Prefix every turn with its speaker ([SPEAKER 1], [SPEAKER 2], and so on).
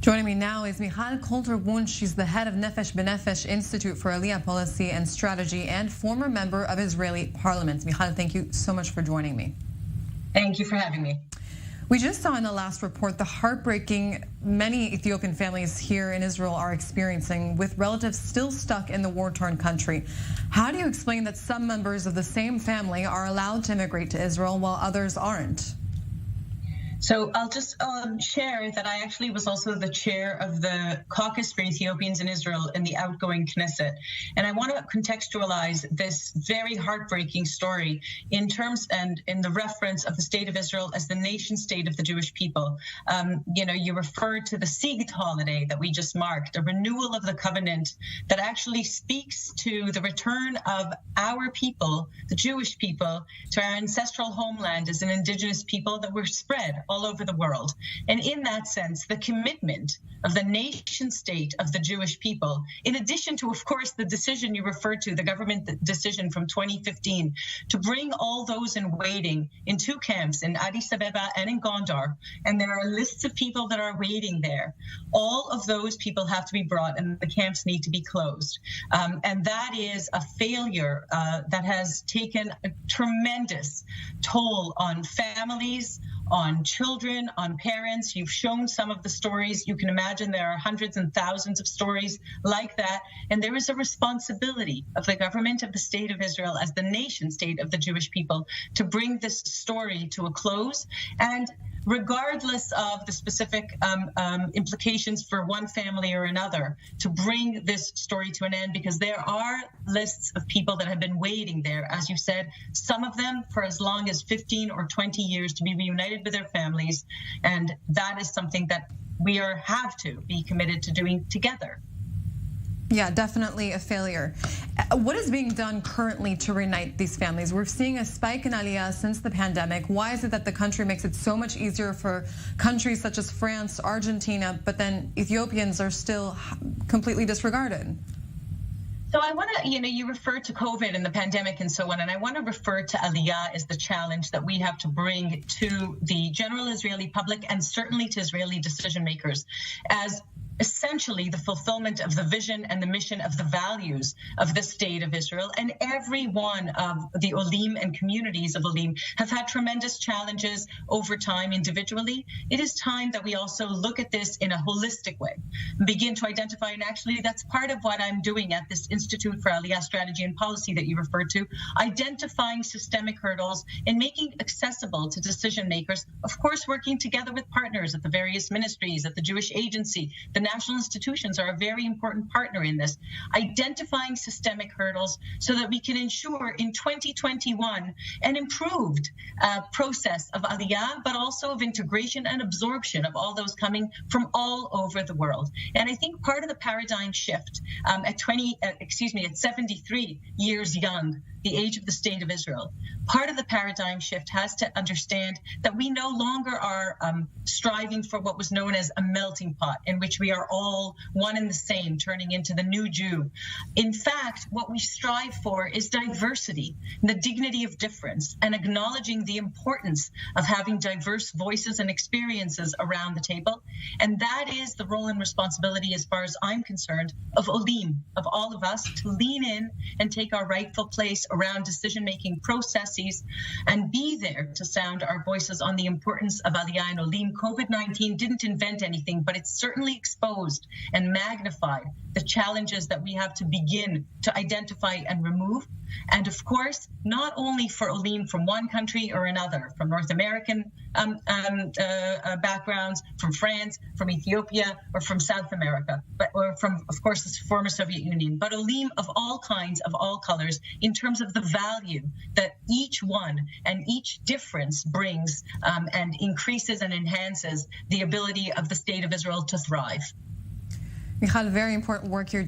[SPEAKER 1] Joining me now is Michal Coulter-Wunsch. She's the head of Nefesh B'Nefesh Institute for Aliyah Policy and Strategy and former member of Israeli Parliament. Michal, thank you so much for joining me.
[SPEAKER 2] Thank you for having me.
[SPEAKER 1] We just saw in the last report the heartbreaking many Ethiopian families here in Israel are experiencing with relatives still stuck in the war-torn country. How do you explain that some members of the same family are allowed to immigrate to Israel while others aren't?
[SPEAKER 2] So I'll just share that I actually was also the chair of the caucus for Ethiopians in Israel in the outgoing Knesset. And I want to contextualize this very heartbreaking story in terms and in the reference of the state of Israel as the nation state of the Jewish people. You referred to the Sigd holiday that we just marked, a renewal of the covenant that actually speaks to the return of our people, the Jewish people, to our ancestral homeland as an indigenous people that were spread all over the world. And in that sense, the commitment of the nation state of the Jewish people, in addition to, of course, the decision you referred to, the government decision from 2015, to bring all those in waiting in two camps, in Addis Ababa and in Gondar, and there are lists of people that are waiting there. All of those people have to be brought, and the camps need to be closed. And that is a failure that has taken a tremendous toll on families, on children, on parents. You've shown some of the stories. You can imagine there are hundreds and thousands of stories like that. And there is a responsibility of the government of the state of Israel as the nation state of the Jewish people to bring this story to a close. And regardless of the specific implications for one family or another, to bring this story to an end, because there are lists of people that have been waiting there, as you said, some of them for as long as 15 or 20 years to be reunited with their families. And that is something that we have to be committed to doing together.
[SPEAKER 1] Yeah, definitely a failure. What is being done currently to reunite these families? We're seeing a spike in Aliyah since the pandemic. Why is it that the country makes it so much easier for countries such as France, Argentina, but then Ethiopians are still completely disregarded?
[SPEAKER 2] So I want to, you referred to COVID and the pandemic and so on, and I want to refer to Aliyah as the challenge that we have to bring to the general Israeli public and certainly to Israeli decision makers as essentially the fulfillment of the vision and the mission of the values of the state of Israel. And every one of the Olim and communities of Olim have had tremendous challenges over time individually. It is time that we also look at this in a holistic way, begin to identify, and actually that's part of what I'm doing at this Institute for Aliyah Strategy and Policy that you referred to, identifying systemic hurdles and making accessible to decision makers, of course, working together with partners at the various ministries, at the Jewish Agency. The national institutions are a very important partner in this, identifying systemic hurdles so that we can ensure in 2021 an improved process of Aliyah, but also of integration and absorption of all those coming from all over the world. And I think part of the paradigm shift at 73 years young, the age of the state of Israel, part of the paradigm shift has to understand that we no longer are striving for what was known as a melting pot in which we are all one and the same, turning into the new Jew. In fact, what we strive for is diversity, the dignity of difference, and acknowledging the importance of having diverse voices and experiences around the table. And that is the role and responsibility, as far as I'm concerned, of Olim, of all of us, to lean in and take our rightful place around decision-making processes and be there to sound our voices on the importance of Aliyah and Olim. COVID-19 didn't invent anything, but it certainly exposed and magnified the challenges that we have to begin to identify and remove. And of course, not only for Olim from one country or another, from North American backgrounds, from France, from Ethiopia, or from South America, or from, of course, the former Soviet Union, but Olim of all kinds, of all colors, in terms of the value that each one and each difference brings and increases and enhances the ability of the state of Israel to thrive.
[SPEAKER 1] Michal, very important work here.